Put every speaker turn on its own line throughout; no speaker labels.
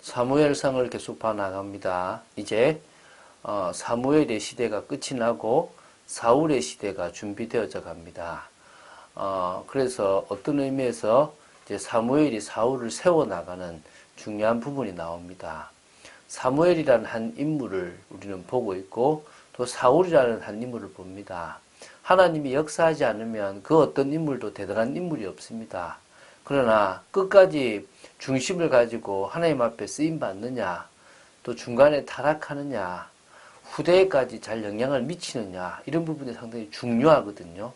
사무엘상을 계속 봐나갑니다. 이제 사무엘의 시대가 끝이 나고 사울의 시대가 준비되어져 갑니다. 그래서 어떤 의미에서 이제 사무엘이 사울을 세워나가는 중요한 부분이 나옵니다. 사무엘이라는 한 인물을 우리는 보고 있고 또 사울이라는 한 인물을 봅니다. 하나님이 역사하지 않으면 그 어떤 인물도 대단한 인물이 없습니다. 그러나 끝까지 중심을 가지고 하나님 앞에 쓰임 받느냐, 또 중간에 타락하느냐, 후대에까지 잘 영향을 미치느냐, 이런 부분이 상당히 중요하거든요.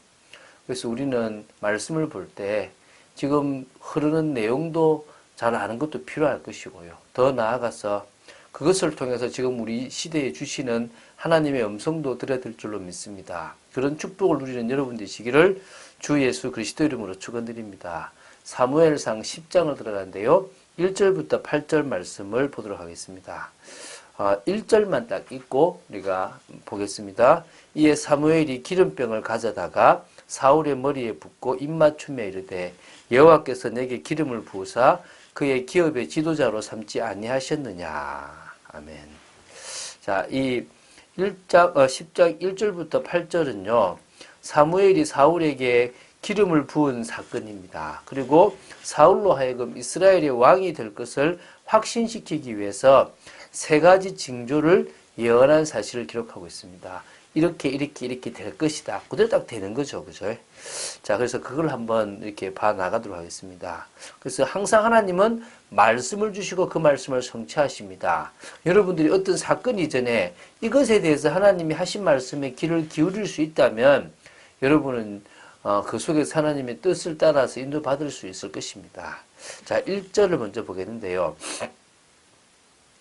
그래서 우리는 말씀을 볼 때 지금 흐르는 내용도 잘 아는 것도 필요할 것이고요. 더 나아가서 그것을 통해서 지금 우리 시대에 주시는 하나님의 음성도 들어야 될 줄로 믿습니다. 그런 축복을 누리는 여러분 되시기를 주 예수 그리스도 이름으로 축원드립니다. 사무엘상 10장을 들어가는데요. 1절부터 8절 말씀을 보도록 하겠습니다. 1절만 딱 읽고 우리가 보겠습니다. 이에 사무엘이 기름병을 가져다가 사울의 머리에 붓고 입맞춤에 이르되 여호와께서 내게 기름을 부으사 그의 기업의 지도자로 삼지 아니하셨느냐. 아멘. 자, 이 10장 1절부터 8절은요. 사무엘이 사울에게 기름을 부은 사건입니다. 그리고 사울로 하여금 이스라엘의 왕이 될 것을 확신시키기 위해서 세 가지 징조를 예언한 사실을 기록하고 있습니다. 이렇게 될 것이다. 그대로 딱 되는 거죠. 그죠? 자, 그래서 그걸 한번 이렇게 봐 나가도록 하겠습니다. 그래서 항상 하나님은 말씀을 주시고 그 말씀을 성취하십니다. 여러분들이 어떤 사건이 전에 이것에 대해서 하나님이 하신 말씀에 귀를 기울일 수 있다면 여러분은 그 속에서 하나님의 뜻을 따라서 인도받을 수 있을 것입니다. 자, 1절을 먼저 보겠는데요.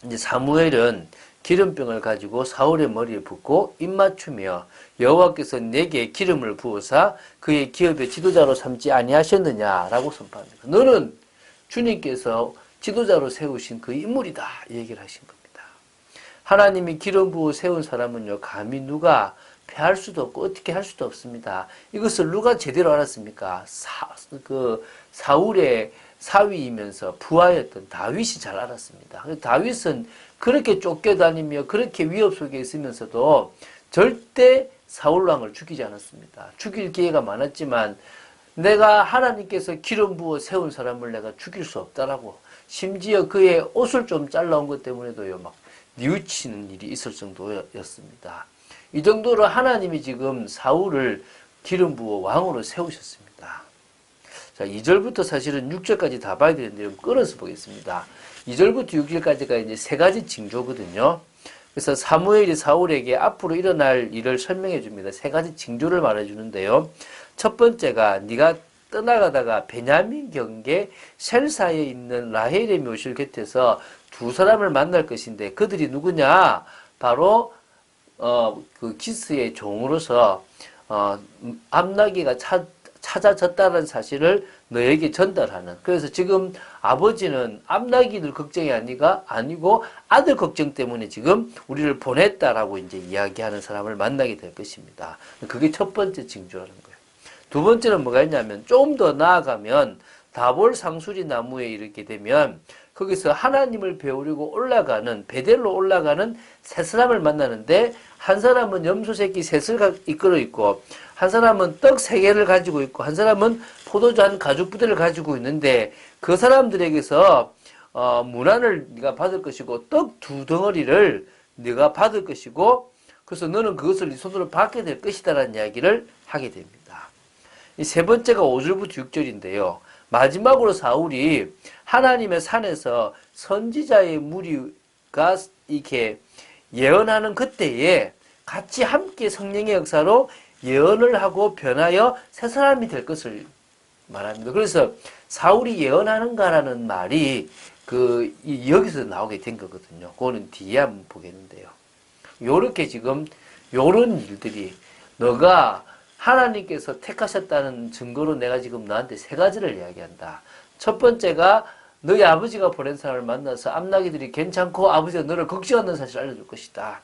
이제 사무엘은 기름병을 가지고 사울의 머리에 붓고 입맞추며 여호와께서 내게 기름을 부어사 그의 기업의 지도자로 삼지 아니하셨느냐라고 선포합니다. 너는 주님께서 지도자로 세우신 그 인물이다 이 얘기를 하신 겁니다. 하나님이 기름 부어 세운 사람은요 감히 누가 패할 수도 없고 어떻게 할 수도 없습니다. 이것을 누가 제대로 알았습니까? 사울의 사위이면서 부하였던 다윗이 잘 알았습니다. 다윗은 그렇게 쫓겨다니며 그렇게 위협 속에 있으면서도 절대 사울왕을 죽이지 않았습니다. 죽일 기회가 많았지만 내가 하나님께서 기름 부어 세운 사람을 내가 죽일 수 없다라고 심지어 그의 옷을 좀 잘라온 것 때문에도요 막 뉘우치는 일이 있을 정도였습니다. 이 정도로 하나님이 지금 사울을 기름 부어 왕으로 세우셨습니다. 자, 2절부터 사실은 6절까지 다 봐야 되는데요. 끌어서 보겠습니다. 2절부터 6절까지가 이제 세 가지 징조거든요. 그래서 사무엘이 사울에게 앞으로 일어날 일을 설명해 줍니다. 세 가지 징조를 말해 주는데요. 첫 번째가 네가 떠나가다가 베냐민 경계 셀사에 있는 라헬의 묘실 곁에서 두 사람을 만날 것인데 그들이 누구냐? 바로 그 기스의 종으로서 암나기가 찾아졌다는 사실을 너에게 전달하는. 그래서 지금 아버지는 암나기들 걱정이 아니고 아들 걱정 때문에 지금 우리를 보냈다라고 이제 이야기하는 사람을 만나게 될 것입니다. 그게 첫 번째 징조라는 거예요. 두 번째는 뭐가 있냐면 좀 더 나아가면 다볼 상수리 나무에 이르게 되면 거기서 하나님을 배우려고 올라가는 베델로 올라가는 세 사람을 만나는데 한 사람은 염소 새끼 셋을 이끌어 있고 한 사람은 떡 3개를 가지고 있고 한 사람은 포도주 한 가죽 부대를 가지고 있는데 그 사람들에게서 문안을 네가 받을 것이고 떡 2덩어리를 네가 받을 것이고 그래서 너는 그것을 네 손으로 받게 될 것이다라는 이야기를 하게 됩니다. 이 세 번째가 5절부터 6절인데요. 마지막으로 사울이 하나님의 산에서 선지자의 무리가 이렇게 예언하는 그때에 같이 함께 성령의 역사로 예언을 하고 변하여 새 사람이 될 것을 말합니다. 그래서 사울이 예언하는가라는 말이 여기서 나오게 된 거거든요. 그거는 뒤에 한번 보겠는데요. 요렇게 지금 요런 일들이 너가 하나님께서 택하셨다는 증거로 내가 지금 너한테 세 가지를 이야기한다. 첫 번째가 너희 아버지가 보낸 사람을 만나서 암나기들이 괜찮고 아버지가 너를 걱정하는 사실을 알려줄 것이다.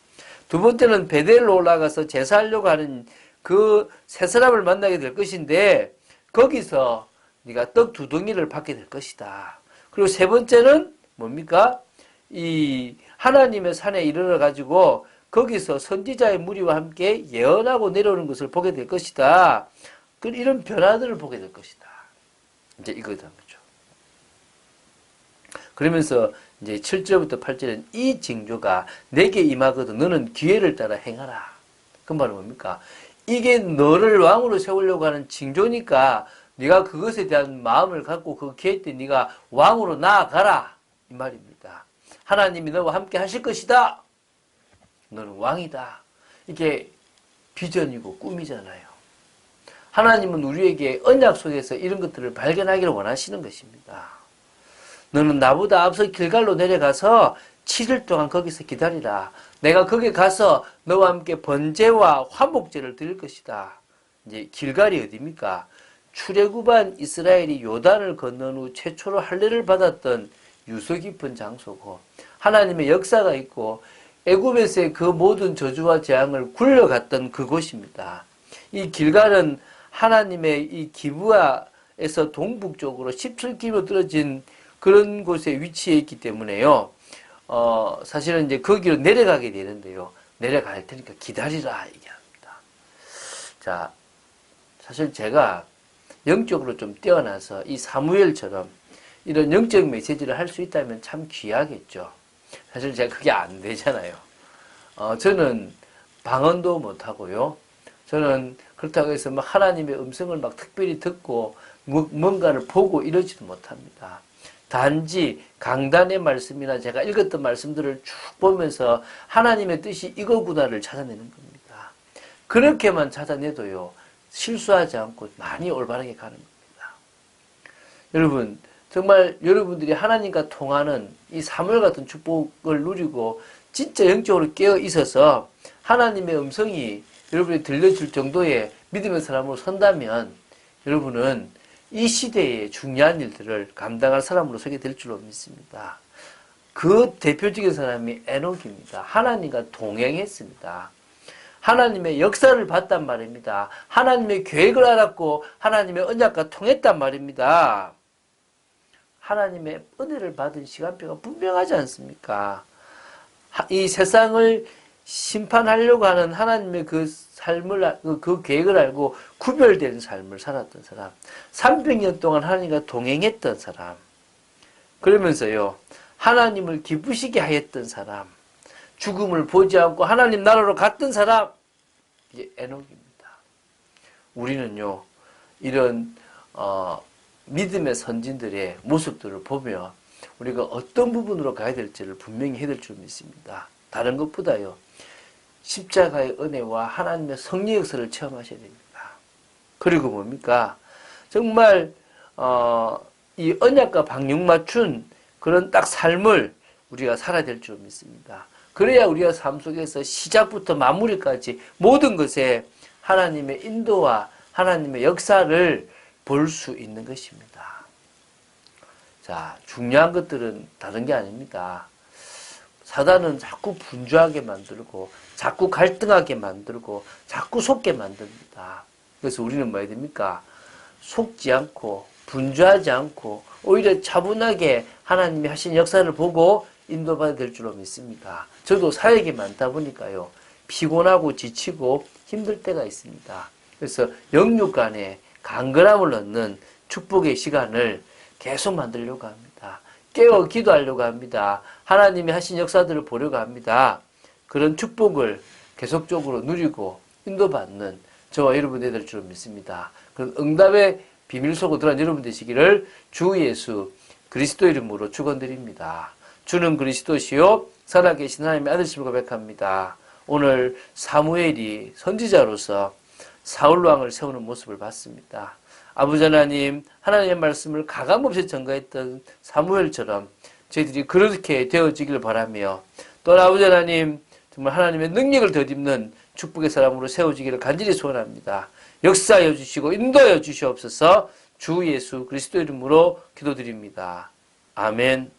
두 번째는 베델로 올라가서 제사하려고 하는 그 세 사람을 만나게 될 것인데 거기서 네가 떡 2덩이를 받게 될 것이다. 그리고 세 번째는 뭡니까? 이 하나님의 산에 이르러 가지고 거기서 선지자의 무리와 함께 예언하고 내려오는 것을 보게 될 것이다. 이런 변화들을 보게 될 것이다. 이제 이거다 거죠. 그러면서 이제 7절부터 8절은 이 징조가 내게 임하거든 너는 기회를 따라 행하라. 그 말은 뭡니까? 이게 너를 왕으로 세우려고 하는 징조니까 네가 그것에 대한 마음을 갖고 그 기회 때 네가 왕으로 나아가라. 이 말입니다. 하나님이 너와 함께 하실 것이다. 너는 왕이다. 이게 비전이고 꿈이잖아요. 하나님은 우리에게 언약 속에서 이런 것들을 발견하기를 원하시는 것입니다. 너는 나보다 앞서 길갈로 내려가서 7일 동안 거기서 기다리라. 내가 거기 가서 너와 함께 번제와 화목제를 드릴 것이다. 이제 길갈이 어디입니까? 출애굽한 이스라엘이 요단을 건넌 후 최초로 할례를 받았던 유서 깊은 장소고 하나님의 역사가 있고 애굽에서의 그 모든 저주와 재앙을 굴려갔던 그곳입니다. 이 길갈은 하나님의 이 기브아에서 동북쪽으로 17km 떨어진 그런 곳에 위치해 있기 때문에요. 사실은 이제 거기로 내려가게 되는데요. 내려갈 테니까 기다리라 얘기합니다. 자, 사실 제가 영적으로 좀 뛰어나서 이 사무엘처럼 이런 영적 메시지를 할 수 있다면 참 귀하겠죠. 사실 제가 그게 안 되잖아요. 저는 방언도 못하고요. 저는 그렇다고 해서 막 하나님의 음성을 막 특별히 듣고 뭔가를 보고 이러지도 못합니다. 단지 강단의 말씀이나 제가 읽었던 말씀들을 쭉 보면서 하나님의 뜻이 이거구나를 찾아내는 겁니다. 그렇게만 찾아내도요. 실수하지 않고 많이 올바르게 가는 겁니다. 여러분 정말 여러분들이 하나님과 통하는 이 사물 같은 축복을 누리고 진짜 영적으로 깨어 있어서 하나님의 음성이 여러분이 들려줄 정도의 믿음의 사람으로 선다면 여러분은 이 시대의 중요한 일들을 감당할 사람으로 서게 될 줄로 믿습니다. 그 대표적인 사람이 에녹입니다. 하나님과 동행했습니다. 하나님의 역사를 봤단 말입니다. 하나님의 계획을 알았고 하나님의 언약과 통했단 말입니다. 하나님의 은혜를 받은 시간표가 분명하지 않습니까? 이 세상을 심판하려고 하는 하나님의 그 삶을, 그 계획을 알고 구별된 삶을 살았던 사람. 300년 동안 하나님과 동행했던 사람. 그러면서요, 하나님을 기쁘시게 하였던 사람. 죽음을 보지 않고 하나님 나라로 갔던 사람. 이게 에녹입니다. 우리는요, 이런, 믿음의 선진들의 모습들을 보며 우리가 어떤 부분으로 가야 될지를 분명히 해야 될 줄 믿습니다. 다른 것보다요. 십자가의 은혜와 하나님의 성령 역사를 체험하셔야 됩니다. 그리고 뭡니까? 정말 이 언약과 방역 맞춘 그런 딱 삶을 우리가 살아야 될 줄 믿습니다. 그래야 우리가 삶 속에서 시작부터 마무리까지 모든 것에 하나님의 인도와 하나님의 역사를 볼 수 있는 것입니다. 자, 중요한 것들은 다른 게 아닙니다. 사단은 자꾸 분주하게 만들고 자꾸 갈등하게 만들고 자꾸 속게 만듭니다. 그래서 우리는 뭐 해야 됩니까? 속지 않고 분주하지 않고 오히려 차분하게 하나님이 하신 역사를 보고 인도받아야 될 줄로 믿습니다. 저도 사역이 많다 보니까요. 피곤하고 지치고 힘들 때가 있습니다. 그래서 영육 간에 간결함을 얻는 축복의 시간을 계속 만들려고 합니다. 깨어 기도하려고 합니다. 하나님이 하신 역사들을 보려고 합니다. 그런 축복을 계속적으로 누리고 인도받는 저와 여러분이 될 줄 믿습니다. 그런 응답의 비밀 속으로 들어간 여러분 되시기를 주 예수 그리스도 이름으로 축원드립니다. 주는 그리스도시요 살아계신 하나님의 아들심을 고백합니다. 오늘 사무엘이 선지자로서 사울 왕을 세우는 모습을 봤습니다. 아버지 하나님, 하나님의 말씀을 가감없이 전가했던 사무엘처럼 저희들이 그렇게 되어지길 바라며 또 아버지 하나님 정말 하나님의 능력을 덧입는 축복의 사람으로 세워지기를 간절히 소원합니다. 역사하여 주시고 인도하여 주시옵소서. 주 예수 그리스도 이름으로 기도드립니다. 아멘.